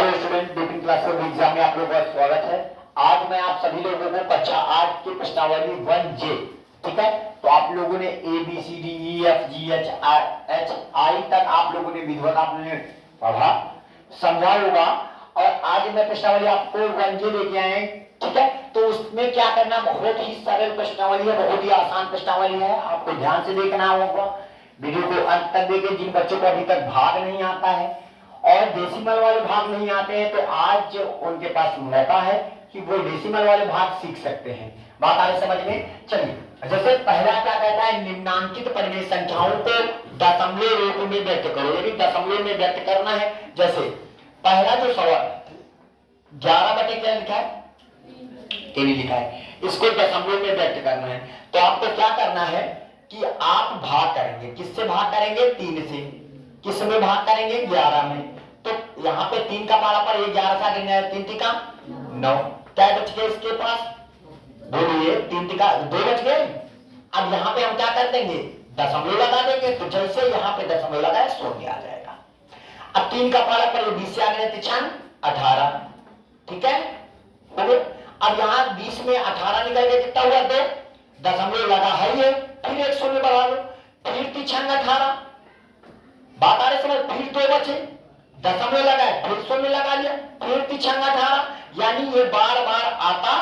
Hello student, बेटिंग class exam में आप लोगों का स्वागत है। आज मैं आप सभी लोगों को कक्षा 8 की प्रश्नावली 1J, ठीक है, तो आप लोगों ने A B C D E F G H I तक आप लोगों ने विधिवत आपने पढ़ा समझा होगा। और आज मैं प्रश्नावली आपको 1J लेके आए हैं, ठीक है। तो उसमें क्या करना, बहुत ही सरल प्रश्नावली है, बहुत ही आसान प्रश्नावली है। आपको ध्यान से देखना होगा, वीडियो को अंत तक देखिए। जिन बच्चों को अभी तक भाग नहीं आता है और डेसिमल वाले भाग नहीं आते हैं, तो आज उनके पास मौका है कि वो डेसिमल वाले भाग सीख सकते हैं। बात आ रही समझ में? चलिए, जैसे पहला क्या कहता है, निम्नांकित परिमेय संख्याओं को दशमलव रूप में व्यक्त करो। यदि दशमलव में व्यक्त करना है, जैसे पहला जो सवाल 11 बटे क्या लिखा है, 3 लिखा है, इसको दशमलव में व्यक्त करना है। तो आपको क्या करना है कि आप भाग करेंगे, किससे भाग करेंगे? 3 से। किस में भाग करेंगे? 11 में। तो यहाँ पे 3 का पारा पर 11 सा गिनना है, 3 तिका 9। क्या बच गए इसके पास? बोलिए, 3 तिका 2 बच गए। अब यहाँ पे हम क्या कर देंगे? दशमलव लगा देंगे। तो जैसे यहाँ पे दशमलव लगाए, शून्य आ जाएगा। अब 3 का पारा पर 20 से आगे 3 18, ठीक है। अब यहाँ 20 में 18 निकल गए, कितना हुआ? 2। दशमलव लगा है ये, फिर एक शून्य बढ़ा लो, फिर 3 18। बात आ रही समझ? फिर 2 बचे, दशमलव लगाए, फिर शून्य लगा लिया, फिर 3 18। यानी ये बार बार आता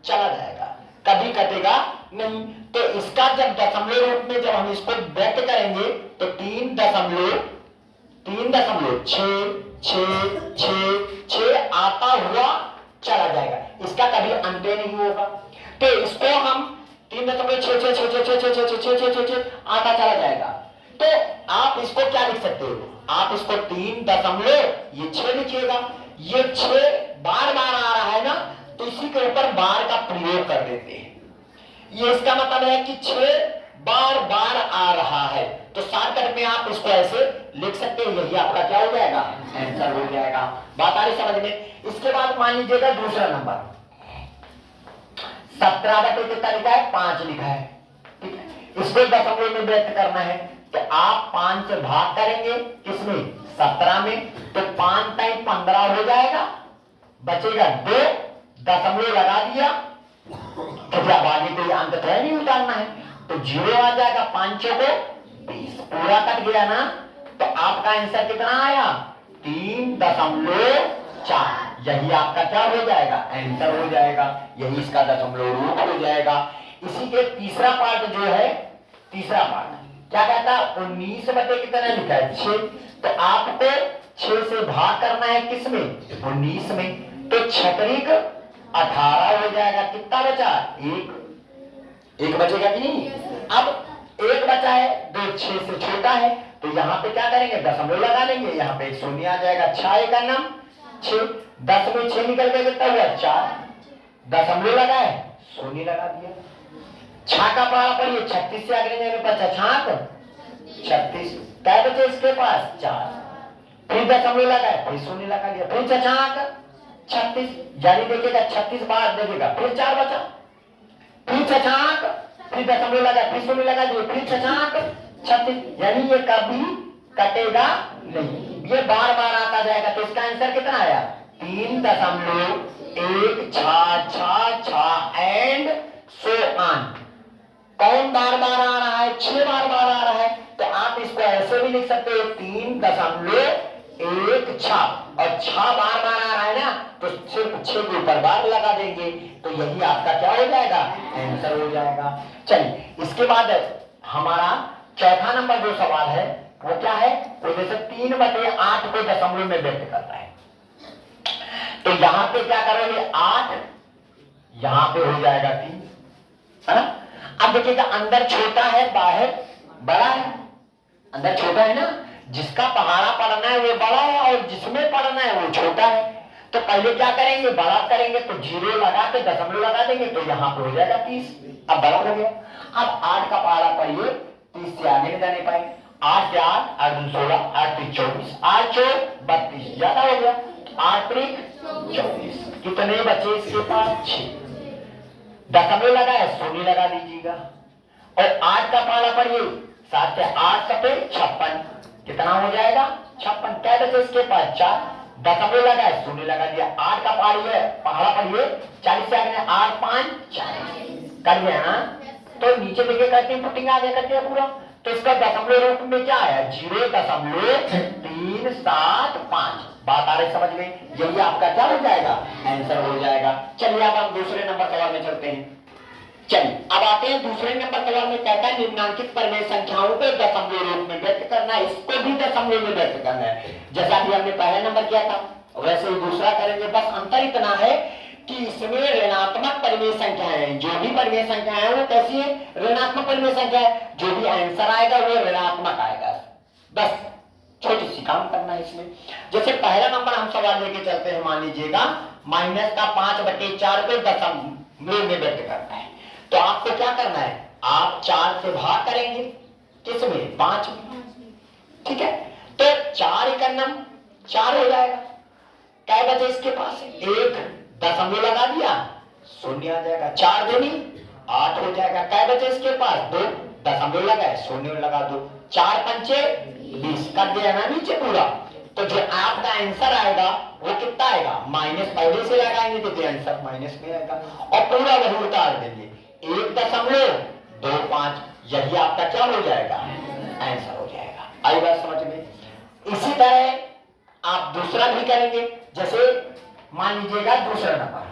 चला जाएगा, कभी कटेगा नहीं। तो इसका जब दशमलव रूप में जब हम इसको व्यक्त करेंगे, तो 3.6 आता हुआ चला जाएगा, इसका कभी अंत नहीं होगा। तो इसको हम 3.6 आता चला जाएगा। तो आप इसको क्या लिख सकते हो? आप इसको 3.6 लिखिएगा। ये 6 बार बार आ रहा है ना, तो इसी के ऊपर बार का प्रयोग कर देते हैं। ये इसका मतलब है कि 6 बार बार आ रहा है। तो शॉर्टकट में आप इसको ऐसे लिख सकते हैं। यही आपका क्या हो जाएगा? आंसर हो जाएगा। बात आ रही समझ में? इसके बाद मान लीजिएगा दूसरा नंबर 17 बटे कितना लिखा है? 5 लिखा है, ठीक है। इसको दशमलव में व्यक्त करना है, तो आप 5 से भाग करेंगे, किसमें? 17 में। तो 5 टाइम 15 हो जाएगा, बचेगा 2, दशमलव लगा दिया, तो जब आगे कोई अंक तो नहीं उतारना है, तो 0 आ जाएगा। 5 को 20, पूरा कट गया ना। तो आपका आंसर कितना आया? 3.4। यही आपका क्या हो जाएगा? आंसर हो जाएगा। यही इसका दशमलव रूप हो जाएगा। इसी के तीसरा पार्ट जो है, तीसरा पार्ट क्या कहता है? 19 बटे कितना लिखा है? 6। तो आपको 6 से भाग करना है, किसमें? 19 में। तो 6 18 हो जाएगा। कितना बचा? 1 बचेगा कि नहीं? अब 1 बचा है, 2 6 से छोटा है, तो यहाँ पे क्या करेंगे? दशमलव लगा लेंगे, यहाँ पे 1 शून्य आ जाएगा। 6 का नाम 6, 10 में 6 निकल के कितना हुआ? 4। दशमलव लगाए, शून्य लगा दिया। 6 का पारा पर ये 36 से आगे जाने बचा 36। क्या बचे इसके पास? 4। फिर दशमलव लगाए, फिर शून्य लगा दिया, फिर 36। जारी देखिएगा, 36 बार देखिएगा, फिर 4 बचा, फिर 66, फिर दशमलव लगा, फिर शून्य लगा दिए, फिर 36। यानी ये कभी कटेगा नहीं, ये बार बार आता जाएगा। तो इसका आंसर कितना आया? 3.166 एंड सो ऑन। कौन बार बार आ रहा है? 6 बार बार आ रहा है। तो आप इसको ऐसे भी लिख सकते हो, 3.16, और 6 बार बार आ रहा है ना, तो सिर्फ 6 के ऊपर बार लगा देंगे, तो यही आपका क्या हो जाएगा? आंसर हो जाएगा। चलिए, इसके बाद हमारा चौथा नंबर जो सवाल है वो क्या है? वो जैसे 3/8 को दशमलव में व्यक्त करता है। तो यहां पे क्या करोगे? 8, यहां पे हो जाएगा 3, है ना। अब देखिएगा, अंदर छोटा है, बाहर बड़ा है। अंदर छोटा है ना, जिसका पहाड़ा पढ़ना है वो बड़ा है, और जिसमें पढ़ना है वो छोटा है। तो पहले क्या करेंगे? बड़ा करेंगे, तो 0 लगा के दशमलव लगा देंगे, तो यहाँ पे हो जाएगा 30। अब बड़ा हो गया। अब 8 का पहाड़ा पर ये 30 से आगे नहीं जाने पाए। 8 से 8, 8 2 16, 8 3 24, 8 4 32, ज्यादा हो गया। 8 3 24, कितने बचे इसके पास? 6। दशमलव लगाए, शून्य लगा दीजिएगा। और 8 का पहाड़ा पर ये 7 से 8 सफेद 56, कितना हो जाएगा? 56। क्या बचे इसके पास? 4। दशमलव लगाए, शून्य लगा दिया, 8 का पहाड़ा पढ़िए, 40 से आगे 8 5 40 कर गया ना। तो नीचे देखे करते हैं पुटिंग आ गया करते हैं पूरा। तो इसका दशमलव रूप में क्या आया 0.375। बात आ रही समझ में? यही आपका क्या हो जाएगा आंसर हो जाएगा। चलिए अब हम दूसरे नंबर सवाल में चलते हैं। चलिए अब आते हैं दूसरे नंबर सवाल में। कहता है निम्नांकित परिमेय संख्याओं को दशमलव रूप में व्यक्त करना है, इसको भी दशमलव में व्यक्त करना है। जैसा कि हमने पहला नंबर किया था वैसे ही दूसरा करेंगे। बस अंतर इतना है कि इसमें ऋणात्मक परिमेय संख्याएं हैं। जो भी परिमेय संख्याएं हैं वो कैसी है ऋणात्मक परिमेय संख्या है। जो भी आंसर आएगा वो ऋणात्मक आएगा। बस छोटी सी काम करना है इसमें। जैसे पहला नंबर हम सवाल लेके चलते हैं, मान लीजिएगा माइनस का 5/4 को दशमलव में व्यक्त करना है। तो आपको क्या करना है, आप 4 से भाग करेंगे किसमें 5 में, ठीक है। तो 4 एकम 4 हो जाएगा। क्या बचे इसके पास 1 दशमलव लगा दिया, शून्य आ जाएगा। 4 दूनी 8 हो जाएगा। क्या बचे इसके पास 2 दशमलव लगाए, शून्य लगा दो। 4 पंचे 20 कर दिया ना नीचे पूरा। तो जो आपका आंसर आएगा वो कितना आएगा माइनस, पहले से लगाएंगे तो आंसर माइनस में आएगा और पूरा वही उतार देंगे 1.25। यही आपका क्या हो जाएगा आंसर हो जाएगा। आई बात समझ में? इसी तरह आप दूसरा भी करेंगे। जैसे मान लीजिएगा दूसरा नंबर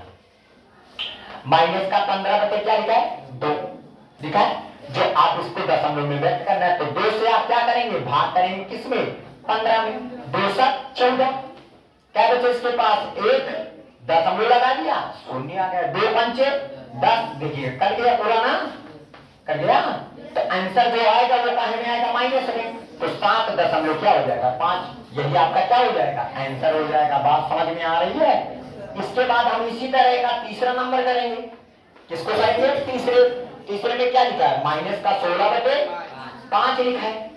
माइनस का 15/क्या लिखा है 2 लिखा है। जो आप इसको दशमलव में व्यक्त करना है तो 2 से आप क्या करेंगे भाग करेंगे किसमें 15 में। 2 7 14। क्या बचे इसके पास 1 दशमलव लगा दिया, शून्य आ गया। 2 पंचे 10। देखिए कर गया पूरा ना, कर गया। तो आंसर जो आएगा वो कहां में आएगा माइनस में। तो 7 दशमलव क्या हो जाएगा 5। यही आपका क्या हो जाएगा आंसर हो जाएगा। बात समझ में आ रही है? इसके बाद हम इसी तरह का तीसरा नंबर करेंगे। किसको करेंगे तीसरे में क्या लिखा है माइनस का 16/5 लिखा है।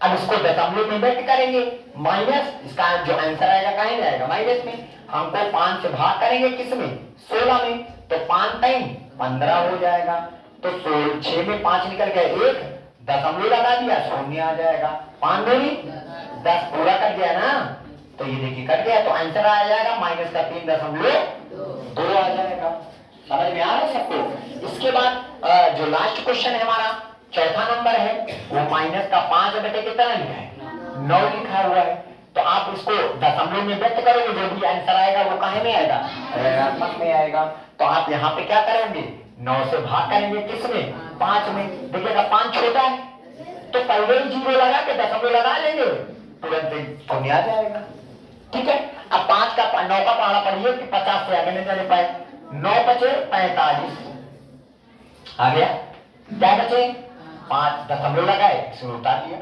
अब इसको दशमलव में व्यक्त करेंगे माइनस, इसका जो आंसर आएगा कहां में आएगा माइनस में। हमको 5 से भाग करेंगे किसमें 16 में। तो 5 3 15 हो जाएगा। तो 6 में 5 निकल गया, 1 दशमलव लगा दिया, शून्य आ जाएगा। 5 दूनी 10 पूरा कर दिया ना। तो ये देखिए कट गया। तो आंसर आ जाएगा माइनस का 3.2 आ जाएगा। समझ में आ रहा है सबको? इसके बाद जो लास्ट क्वेश्चन है हमारा चौथा नंबर है वो माइनस का 5/कितना लिखा है 9 लिखा हुआ है। तो आप इसको दशमलव में व्यक्त करोगे, जो भी आंसर आएगा वो कहां में आएगा ऋणात्मक में आएगा। तो आप यहाँ पे क्या करेंगे 9 से भाग करेंगे किसमें 5 में। देखिएगा 5 छोटा है तो पहले ही 0 लगा के दशमलव लगा लेंगे, तुरंत शून्य आ जाएगा। ठीक है। अब 9 का पहाड़ा पढ़िए कि 50 से आगे नहीं जाने पाए। 9 बचे 45 आ गया। क्या बचे 5 दशमलव लगाए, इसमें उतार दिया।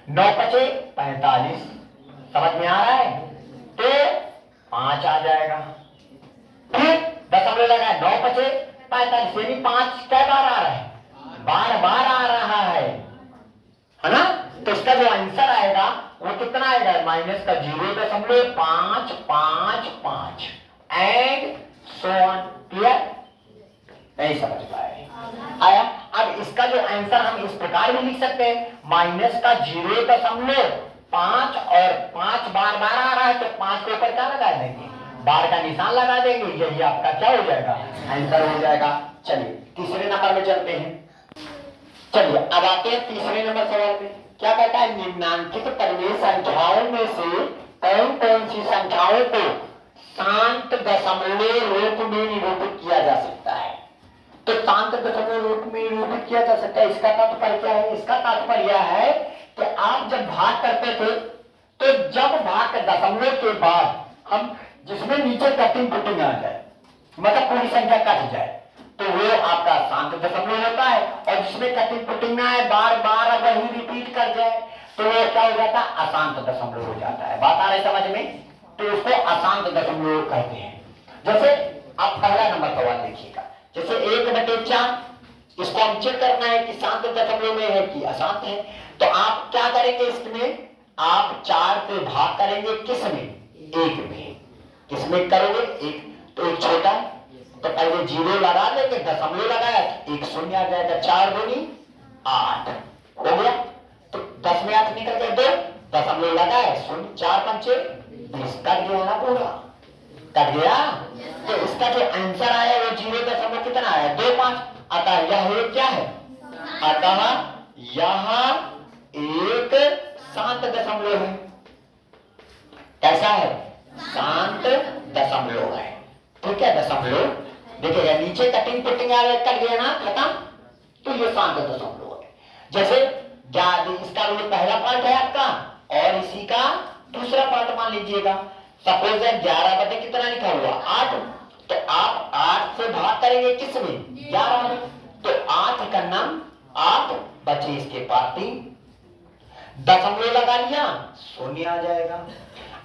9 बचे 45। समझ में आ रहा है? तो 5 आ जाएगा। फिर दशमलव लगाए 9 बचे 45, यानी 5 कै बार आ रहा है बार बार आ रहा है ना। तो इसका जो आंसर आएगा वो कितना आएगा माइनस का 0.555 एंड सो ऑन। क्लियर? नहीं समझ पाए आया? अब इसका जो आंसर हम इस प्रकार भी लिख सकते हैं माइनस का 0.5 और 5 बार बार आ रहा है तो 5 के ऊपर क्या लगा देंगे बार का निशान लगा देंगे। यही आपका क्या हो जाएगा आंसर हो जाएगा। चलिए तीसरे नंबर में चलते हैं। चलिए अब आते हैं तीसरे नंबर सवाल में। क्या कहता है निम्नांकित परिमेय संख्याओं में से कौन कौन सी संख्याओं को शांत दशमलव रूप में निरूपित किया जा सकता है। तो शांत दशमलव रूप में निरूपित किया जा सकता है। इसका तात्पर्य क्या है? इसका तात्पर्य है कि आप जब भाग करते थे तो जब भाग दशमलव के बाद हम जिसमें नीचे कटिंग पुटिंग आ जाए, मतलब पूरी संख्या कट जाए, तो वो आपका शांत दशमलव होता है। और जिसमें कटिंग पुटिंग ना है, बार बार अगर ही रिपीट कर जाए तो वो क्या हो जाता है अशांत दशमलव हो जाता है। बात आ रही समझ में? तो उसको अशांत दशमलव कहते हैं। जैसे आप पहला नंबर सवाल देखिएगा, जैसे 1/4 इसको हम चेक करना है कि शांत दशमलव में है कि अशांत है। तो आप क्या करेंगे इसमें आप 4 से भाग करेंगे किसमें 1 में। किसमें करोगे 1। तो 1 छोटा है तो पहले 0 लगा देंगे, दशमलव लगाया 1 शून्य आ जाएगा। 4 दूनी 8 हो गया। तो 10 में 8 निकल गए, 2 दशमलव लगाए 0। 4 पंचे 20 कट गया ना पूरा, कट गया। तो इसका जो आंसर आया वो 0 कितना आया 25। अतः यह एक क्या है, अतः यह एक शांत दशमलव है। कैसा है, शांत दशमलव है। ठीक है, दशमलव देखिएगा नीचे कटिंग पुटिंग आ गया, कट गया ना खत्म, तो ये शांत दशमलव है। जैसे इसका पहला पार्ट है आपका और इसी का दूसरा पार्ट मान लीजिएगा। सपोज है 11 बटे कितना लिखा हुआ 8, तो आप 8 से भाग करेंगे किसमें 11 में, तो 8 का नाम 8 बचे इसके पास 3, दशमलव लगा लिया शून्य आ जाएगा।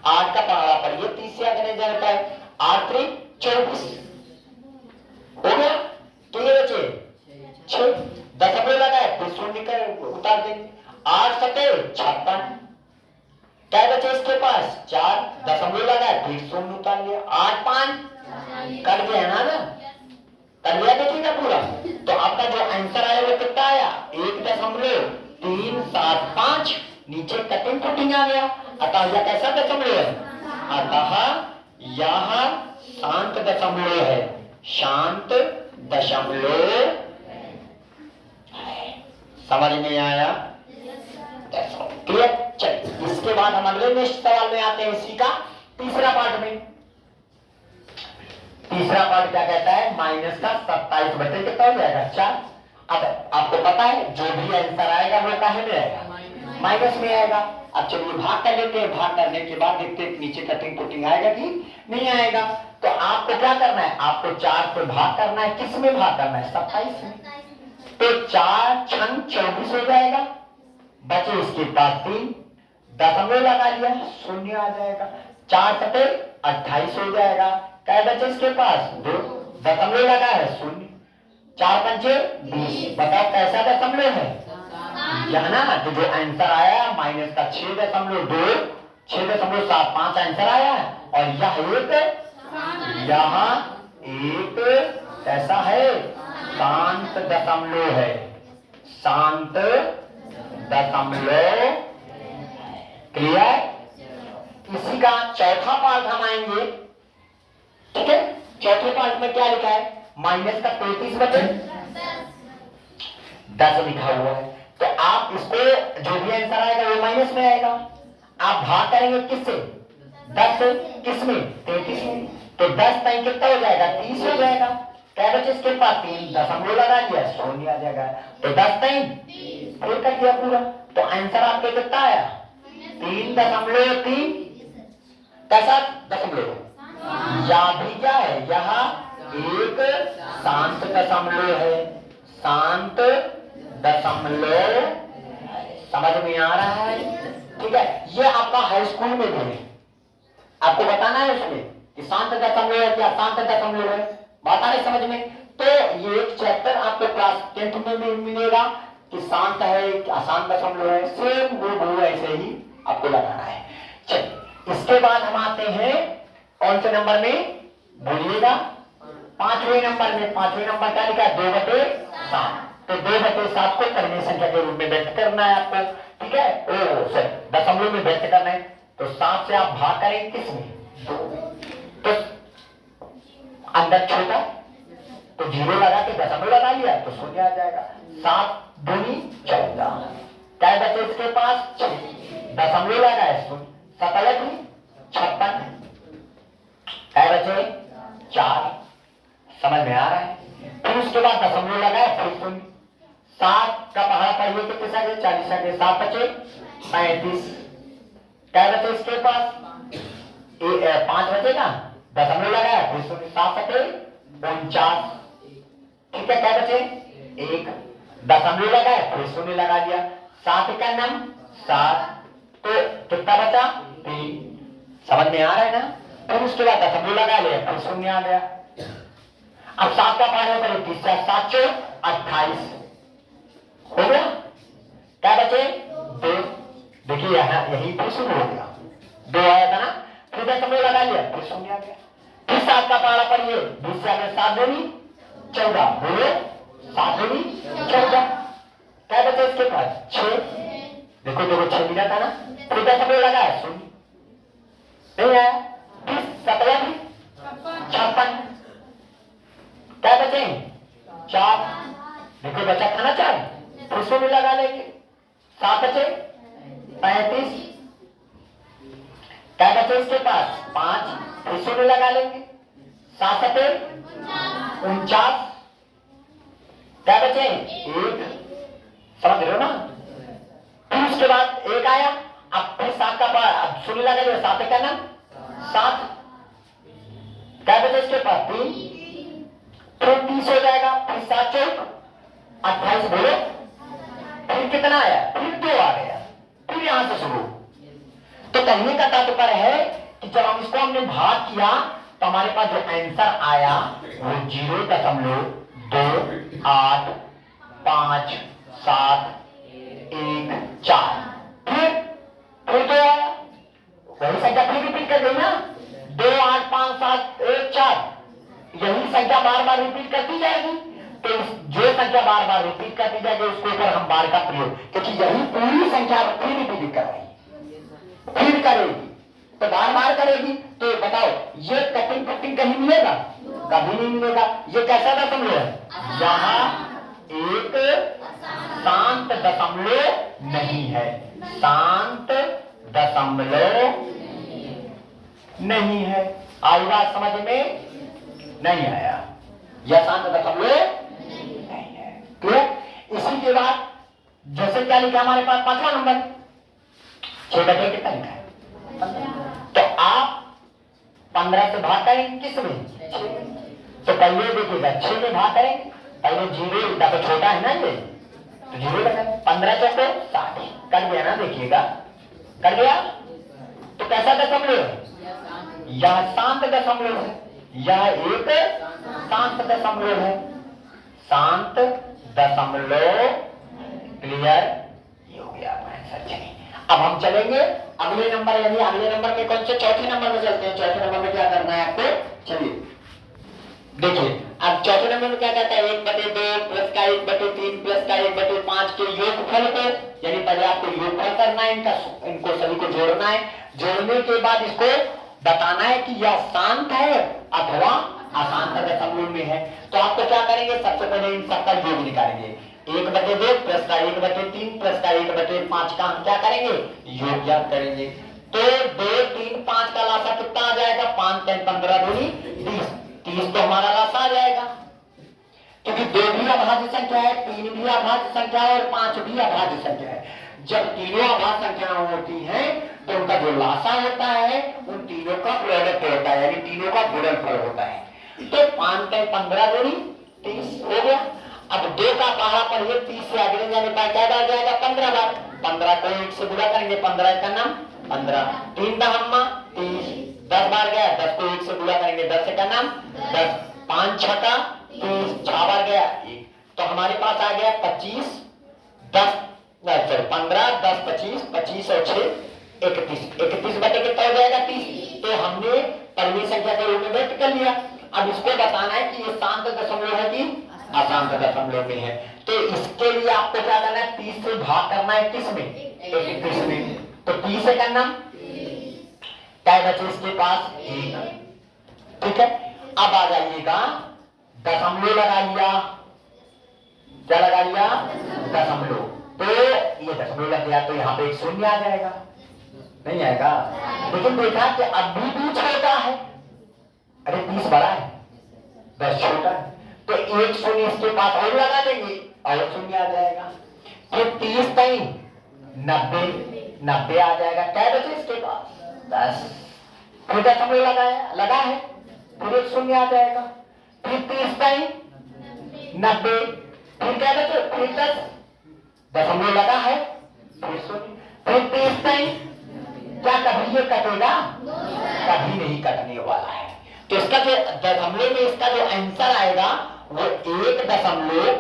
8 का पहाड़ा पर ये 30 से आगे नहीं जाता है, 8 3 24 हो गया। तो ये बचे 6, दशमलव लगाए फिर शून्य कर उतार देंगे, 8 7 56, क्या बचे इसके पास 4, दशमलव लगाए फिर शून्य उतार लिया, 8 5 कट गया ना, कर लिया देखिएगा पूरा। तो आपका जो आंसर आया वो कितना आया 1.375, नीचे कटिंग कुटिंग आ गया। अतः यह कैसा दशमलव है, अतः यह शांत दशमलव है, शांत दशमलव। समझ में आया, क्लियर। चलिए इसके बाद हम अगले नेक्स्ट सवाल में आते हैं, इसी का तीसरा पार्ट में। तीसरा पार्ट क्या कहता है, माइनस का 27 बटे कितना हो जाएगा 4। अब आपको पता है जो भी आंसर आएगा वो काहे में आएगा, माइनस में आएगा। अब चलिए भाग कर लेते हैं, भाग करने के बाद देखते हैं नीचे कटिंग कुटिंग आएगा कि नहीं आएगा। तो आपको क्या करना है, आपको 4 से भाग करना है, किस में भाग करना है 27 में। तो 4 6 24 हो जाएगा, बचे इसके पास 3, दशमलव लगा लिया शून्य आ जाएगा, 4 7 28 हो जाएगा। क्या बचे इसके पास 2, दशमलव लगा है शून्य, 4 5 20। बताओ कैसा दशमलव है, यह ना। तो जो आंसर आया माइनस का 6.2 6.75 आंसर आया, और यह एक कैसा है, शांत दशमलव है, शांत दशमलव। क्लियर। इसी का चौथा पार्ट हम आएंगे। ठीक है, चौथे पार्ट में क्या लिखा है, माइनस का 33 बटे 10 लिखा हुआ है। तो आप इसको जो भी आंसर आएगा वो माइनस में आएगा। आप भाग करेंगे किससे 10 से, किसमें 33 में, तो 10 टाइम कितना हो जाएगा 30 हो जाएगा। क्या बचे इसके पास 3, दशमलव लगा दिया शून्य आ जाएगा, तो 10 टाइम फिर कर दिया पूरा। तो आंसर आपके कितना आया 3.3 कैसा दशमलव, या भी क्या है, यह एक शांत दशमलव है, शांत दशमलव। समझ में आ रहा है। ठीक है, ये आपका हाई स्कूल में भी है, आपको बताना है उसमें कि शांत दशमलव है क्या शांत दशमलव है, बात आ रही समझ में। तो ये एक चैप्टर आपको क्लास 10th में मिलेगा कि शांत है कि अशांत दशमलव है, सेम वो ऐसे ही आपको लगाना है। चलिए इसके बाद हम आते हैं कौन से नंबर में बोलिएगा, 5वें नंबर में। 5वें नंबर क्या लिखा है 2/7। तो 2/7 को कर्णीय संख्या के रूप में व्यक्त करना है आपको। ठीक है, दशमलव में व्यक्त करना है। तो 7 से आप भाग करेंगे किसमें 2, तो अंदर छोटा तो 0 लगा के दशमलव लगा लिया तो शून्य आ जाएगा। 7 दूनी 14, क्या बचे इसके पास 6, दशमलव लगा है शून्य, 7 56, क्या बचे 4। समझ में आ रहा है। फिर उसके बाद दशमलव लगाए फिर शून्य, 7 का पहाड़ा पर ये कितने आगे 40 आगे, 7 बचे 35, क्या बचे इसके पास 5 बचेगा, दशमलव लगाया फिर शून्य, 7 49। ठीक है, क्या बचे 1, दशमलव लगाया फिर शून्य लगा दिया, 7 का नाम 7, तो कितना बचा 3। समझ में आ रहा है ना। फिर उसके बाद दशमलव लगा लिया फिर शून्य आ गया। अब 7 का पहाड़ा पर 30, 7 4 28 हो गया। क्या बचे 2, देखिए यहाँ यही फिर शून्य हो गया, 2 आया था ना, फिर दशमलव लगा लिया फिर शून्य आ गया। फिर 7 का पहाड़ा पर ये 20 से आगे 7 दूनी 14, बोलो 7 दूनी 14, क्या बचे इसके पास 6, देखो 6 मिला था ना, फिर दशमलव लगा है शून्य, नहीं आया। 7 56, क्या बचे 4, देखो बचा था ना 4, फिर शून्य लगा लेंगे। 7 बचे 35, क्या बचे इसके पास 5, फिर शून्य लगा लेंगे। 7 7 49, क्या बचे 1, समझ रहे हो ना। फिर उसके बाद 1 आया, अब फिर 7 का अब शून्य लगा लिया, 7 का नाम 7, क्या बचे इसके पास 3, फिर 30 हो जाएगा, फिर 7 चौक 28 बोलो, फिर कितना आया, फिर 2 आ गया, फिर यहां से शुरू। तो कहने का तात्पर्य है कि जब हम इसको हमने भाग किया तो हमारे पास जो आंसर आया वो 0.285714। फिर 2 आया, वही संख्या फिर रिपीट कर गई ना, 2855714, यही संख्या बार बार रिपीट करती जाएगी। तो जो संख्या बार बार रिपीट करती जाएगी उसके ऊपर हम बार का प्रयोग, क्योंकि यही पूरी संख्या फिर रिपीट कर रही फिर करेगी तो बार बार करेगी। तो बताओ ये कटिंग कटिंग कहीं मिलेगा, कभी नहीं मिलेगा। ये कैसा दशमलव है, यहाँ एक शांत दशमलव नहीं है, शांत दशमलव नहीं है। आई बात समझ में नहीं आया, यह शांत दशमलव नहीं है। क्लियर। इसी के बाद जैसे क्या लिखा हमारे पास 5वां नंबर 6 बटे कितना लिखा है, तो आप 15 से भाग करेंगे किस में 6। तो पहले देखिएगा 6 में भाग करेंगे, पहले 0 तो छोटा है ना ये, तो 0 लगाएंगे। 15 चौको 60 कर गया ना, देखिएगा कर गया। तो कैसा दशमलव है, यह शांत दशमलव है, यह एक शांत दशमलव है, शांत दशमलव। क्लियर, ये हो गया आंसर। चलिए अब हम चलेंगे अगले नंबर, यानी अगले नंबर में कौन से, चौथे नंबर में चलते हैं। चौथे नंबर में क्या करना है आपको, चलिए देखिए। अब चौथे नंबर में क्या कहता है, 1/2 प्लस का 1/3 प्लस का 1/5 के योगफल को, यानी पहले आपको योगफल करना है इनका, इनको सभी को जोड़ना है। जोड़ने के बाद इसको बताना है कि यह शांत है अथवा अशांत दशमलव में है। तो आपको क्या करेंगे, सबसे पहले इन सबका योग निकालेंगे। 1/2 प्लस का 1/3 प्लस का 1/5 का हम क्या करेंगे, योग याद करेंगे। तो 2 3 5 का लासा कितना आ जाएगा, 5 3 15 दूनी 30, 30 तो हमारा लासा आ जाएगा, क्योंकि 2 भी अभाज्य संख्या है, 3 भी अभाज्य संख्या है और 5 भी अभाज्य संख्या है। जब तीनों अभाज्य संख्याएं होती हैं तो उनका जो लासा होता है उन तीनों का प्रोडक्ट होता है, यानी तीनों का गुणनफल होता है। तो 5 3 15 दूनी 30 हो गया। अब 2 का पहाड़ा पढ़िए, 30 से आगे जाने पर क्या बार जाएगा, 15 बार। 15 को 1 से गुणा करेंगे, 15 का नाम 15, 3 का हम्मा 30, 10 बार गया, 10 को 1 से गुणा करेंगे, 10 का नाम 10, 5 6 का 30, 6 बार गया 1, तो हमारे पास आ गया 25, 10 सॉरी 15 10 25, 25 और 6 31, 31 बटे कितना हो जाएगा 30। तो हमने पहली संख्या के रूप में व्यक्त कर लिया। अब इसको बताना है कि ये शांत दशमलव है कि अशांत दशमलव में है। तो इसके लिए आपको क्या करना है, 30 से भाग करना है किस में, 31 में। तो 30 से करना, क्या बचे इसके पास 1। ठीक है, अब आ जाइएगा, दशमलव लगा लिया, क्या लगा लिया, दशमलव। तो ये दशमलव लग गया, तो यहाँ पे एक शून्य आ जाएगा, नहीं आएगा। लेकिन देखा कि अब भी छोटा है, अरे 30 बड़ा है 10 छोटा है, तो एक शून्य इसके पास और लगा देंगे और शून्य आ जाएगा। फिर 30 3 90, 90 आ जाएगा। क्या बचे इसके पास 10, फिर दशमलव लगाया लगा है, फिर एक शून्य आ जाएगा। फिर 30 3 90, फिर क्या बचे, फिर 10 दशमलव लगा है, फिर शून्य, फिर 30 3, क्या कभी ये कटेगा, कभी नहीं कटने वाला है। तो इसका जो दशमलव में इसका जो आंसर आएगा वो 1.03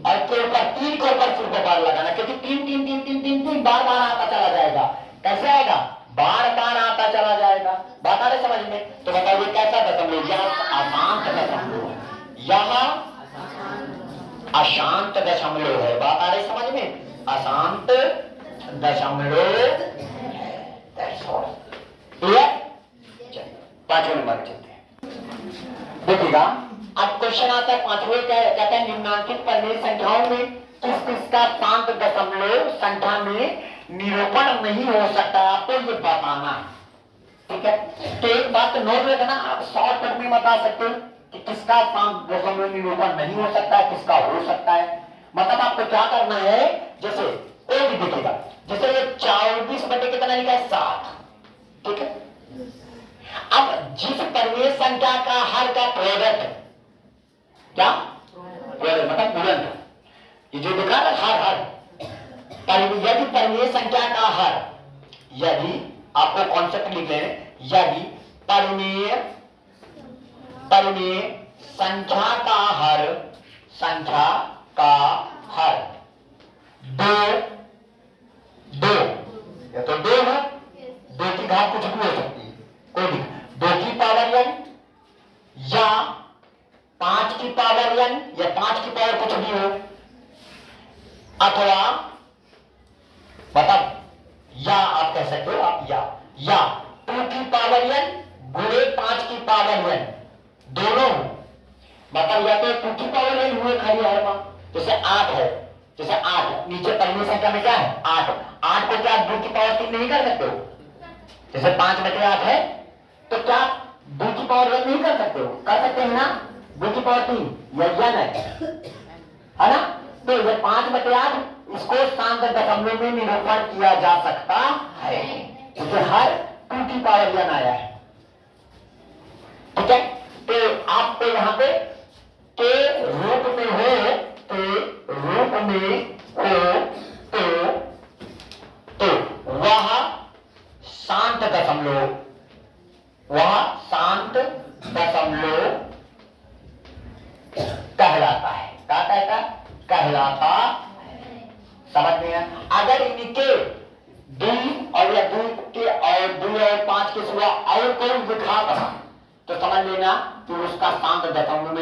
और के ऊपर 3 के ऊपर सिर्फ बार लगाना, क्योंकि 3 3 3 3 3 3 बार बार आता चला जाएगा। कैसे आएगा, बार बार आता चला जाएगा। बात आ रही समझ में। तो बताइए कैसा दशमलव, यह अशांत दशमलव है, यह अशांत दशमलव है। बात आ रही समझ में, अशांत दशमलव। पांचवें नंबर पे चलते हैं। देखिएगा अब क्वेश्चन आता है पांचवें, कहते हैं निम्नांकित परिमेय संख्याओं में किस किस का शांत दशमलव संख्या में निरूपण नहीं हो सकता, आपको ये बताना है। ठीक है, तो एक बात नोट रखना, आप शॉर्टकट में बता सकते हो कि किसका शांत दशमलव निरूपण नहीं हो सकता है, किसका हो सकता है। मतलब आपको क्या करना है, जैसे कोई भी दिखेगा, जैसे ये 24 बटे कितना लिखा है 7, ठीक है। अब जिस परिमेय संख्या का हर का प्रोडक्ट, क्या प्रोडक्ट मतलब गुणन, ये जो लिखा है हर यदि परिमेय संख्या का हर, यदि आपको कॉन्सेप्ट लिख लें, यदि परिमेय संख्या का हर दो या तो दो है, दो की घात कुछ भी हो सकती है, कोई भी, 2 की पावर n या 5 की पावर n या 5 की पावर कुछ भी हो, अथवा मतलब या आप कह सकते हो आप या 2 की पावर n गुणे 5 की पावर n दोनों, मतलब या तो 2 की पावर n हुए खाली हर बार, जैसे 8 है, जैसे 8 नीचे परिमेय संख्या में क्या है 8 को क्या 2 की पावर 3 नहीं कर सकते हो, जैसे 5 बटे 8 है तो क्या 2 की पावर n नहीं कर सकते हो, कर सकते हैं ना, 2 की पावर 3 या n है ना, तो ये 5 बटे 8 इसको शांत दशमलव में निरूपण किया जा सकता है, क्योंकि हर 2 की पावर n आया है। ठीक है, तो आपको यहां पे के रूप में हो, तो वह शांत दशमलव कहलाता है, क्या कहलाता, समझ में है। अगर इनके 2 और या 2 के और 2 और 5 के सिवा और कोई दिखा था तो समझ लेना कि उसका शांत दशमलव में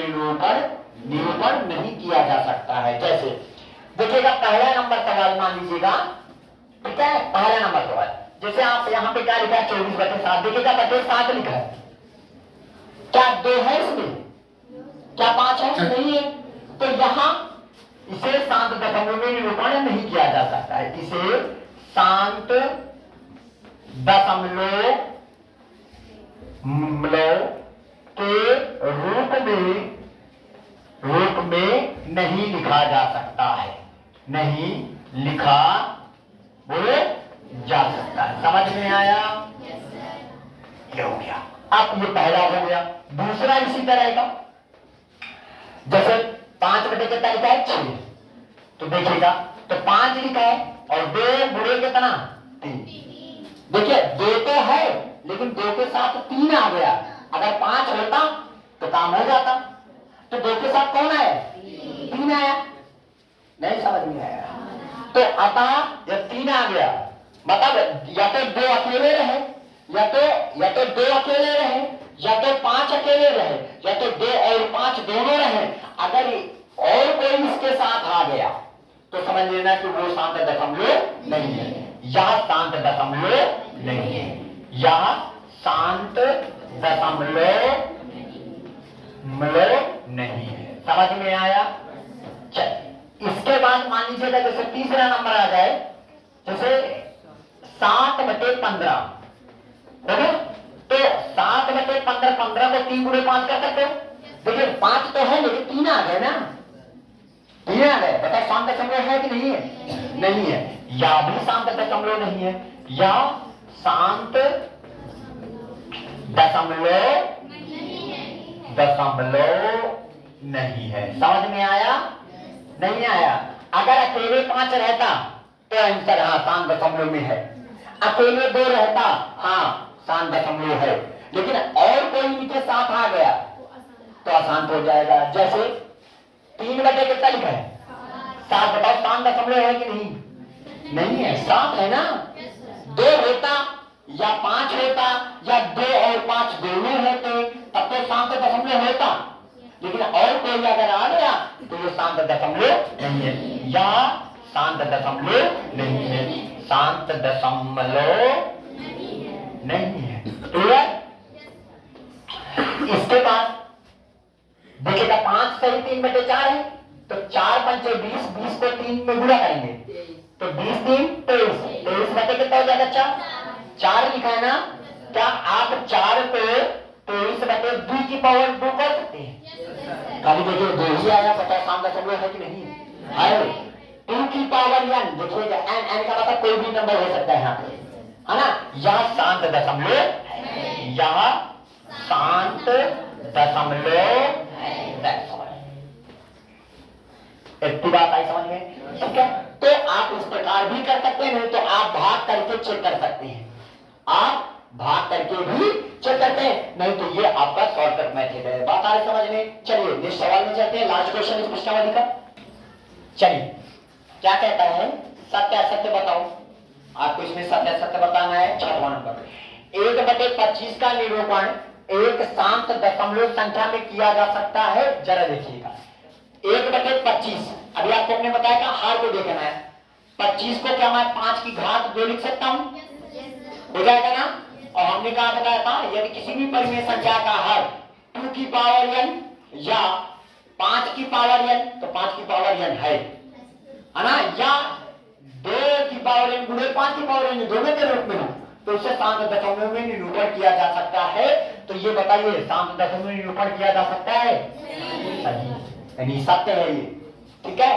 निरूपण नहीं किया जा सकता है। जैसे देखिएगा पहला नंबर सवाल मान लीजिएगा, ठीक है, पहला नंबर सवाल, जैसे आप यहाँ पे क्या लिखा है 24/7, देखिएगा बटे 7 लिखा है, क्या 2 है इसमें, क्या 5 है, नहीं है, तो यहाँ इसे शांत दशमलव में निरूपण नहीं किया जा सकता है, इसे शांत दशमलव के रूप में नहीं लिखा जा सकता है, नहीं लिखा वो जा सकता है। समझ में आया? ये हो गया, अब ये पहला हो गया। दूसरा इसी तरह का, जैसे 5 बटे कितना लिखा है 6, तो देखिएगा तो 5 लिखा है और 2 गुणे कितना 3, देखिए 2 तो है लेकिन 2 के साथ 3 आ गया, अगर 5 होता तो काम हो जाता, तो 2 के साथ कौन आया 3 आया, नहीं समझ में आया, तो अतः जब 3 आ गया मतलब या तो 2 अकेले रहे, या तो 2 अकेले रहे, या तो 5 अकेले रहे, या तो 2 और 5 दोनों रहे, अगर और कोई इसके साथ आ गया तो समझ लेना कि वो शांत दशमलव नहीं है, यह शांत दशमलव नहीं है, यह शांत दशमलव नहीं है। समझ में आया? चल इसके बाद मान लीजिएगा जैसे तीसरा नंबर आ जाए, जैसे 7/15, तो 7/15, 15 को 3 गुणे 5 कर सकते हो, देखिए 5 तो है लेकिन 3 आ गए ना, 3 आ गए, बताओ शांत दशमलव है कि नहीं है? नहीं है, या भी शांत दशमलव नहीं है, या शांत दशमलव नहीं है। समझ में आया? नहीं आया? अगर अकेले 5 रहता तो आंसर हाँ शांत दशमलव में है, अकेले 2 रहता हाँ शांत दशमलव है, लेकिन और कोई इनके साथ आ गया तो अशांत हो जाएगा। जैसे 3 बटे कितना लिखा है 7, बताओ शांत दशमलव है कि नहीं? नहीं है, 7 है ना, 2 होता या 5 होता या 2 और 5 दोनों होते तब तो शांत दशमलव होता, लेकिन और कोई अगर आ गया तो ये शांत दशमलव नहीं है, या शांत दशमलव नहीं है, शांत दशमलव नहीं है। क्लियर? इसके बाद देखिएगा 5 सही 3/4 है, तो 4 पंचे 20, 20 को 3 में गुणा करेंगे तो 20 3 23, 23 बटे कितना हो जाएगा? 4 लिखा है ना? क्या आप 4 को 23 बटे 2 की पावर 2 कर सकते हैं? खाली देखिए 2 ही आया, 50.0 है कि नहीं है? 2 की पावर n, देखिएगा n का मतलब कोई भी नंबर हो सकता है यहाँ पे, है ना? यहाँ शांत दशमलव, यहाँ शांत दशमलव। इतनी बात आई समझ में? ठीक है, तो आप इस प्रकार भी कर सकते हैं, नहीं तो आप भाग करके चेक कर सकते हैं। आप भाग करके भी चेक करते हैं, नहीं तो ये आपका शॉर्टकट मेथड है। बात आ रही समझ में? चलिए नेक्स्ट सवाल में चलते हैं। लास्ट क्वेश्चन इस प्रश्नावली का। चलिए क्या कहता है? सत्य असत्य बताओ। आपको इसमें सत्य असत्य बताना है। 6वां नंबर, 1/25 का निरूपण एक शांत दशमलव संख्या में किया जा सकता है। जरा देखिएगा 1/25, अभी आपको हमने बताया था हार को देखना है। 25 को क्या मैं 5 की घात 2 लिख सकता हूं? हो जाएगा ना? और हमने कहा बताया था यदि किसी भी परिमेय संख्या का हर 2 की पावर n या 5 की पावर n, तो 5 की पावर n है ना, या 2 की पावर n गुणे 5 की पावर n दोनों के रूप में हो, तो उसे शांत दशमलव में निरूपण किया जा सकता है। तो ये बताइए शांत दशमलव में निरूपण किया जा सकता है? सही, यानी सत्य है ये। ठीक है,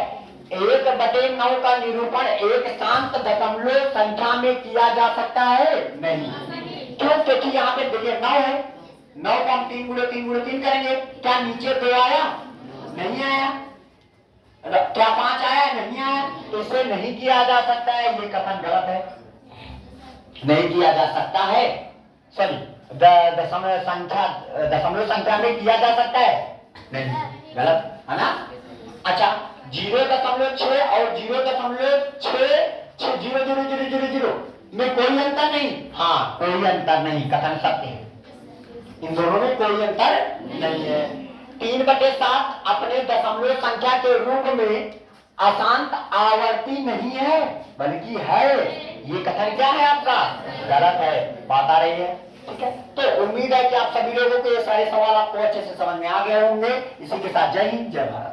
1/9 का निरूपण एक शांत दशमलव संख्या में किया जा सकता है? नहीं। क्यों? क्योंकि यहाँ पे देखिए 9 है, 9 को हम 3 गुणे 3 गुणे 3 करेंगे, क्या नीचे 2 आया? नहीं आया। क्या 5 आया? नहीं आया। तो इसे नहीं किया जा सकता है, ये कथन गलत है। नहीं किया जा सकता है, सॉरी, दशमलव संख्या में किया जा सकता है? नहीं, गलत है ना? अच्छा, 0.6 और 0.6 में कोई अंतर नहीं? हाँ, कोई अंतर नहीं, कथन सत्य है। इन दोनों में कोई अंतर नहीं है। 3/7 अपने दशमलव संख्या के रूप में अशांत आवर्ती नहीं है, बल्कि है। ये कथन क्या है आपका? गलत है। बात आ रही है? ठीक है, तो उम्मीद है कि आप सभी लोगों को ये सारे सवाल आपको अच्छे से समझ में आ गए होंगे। इसी के साथ जय हिंद, जय भारत।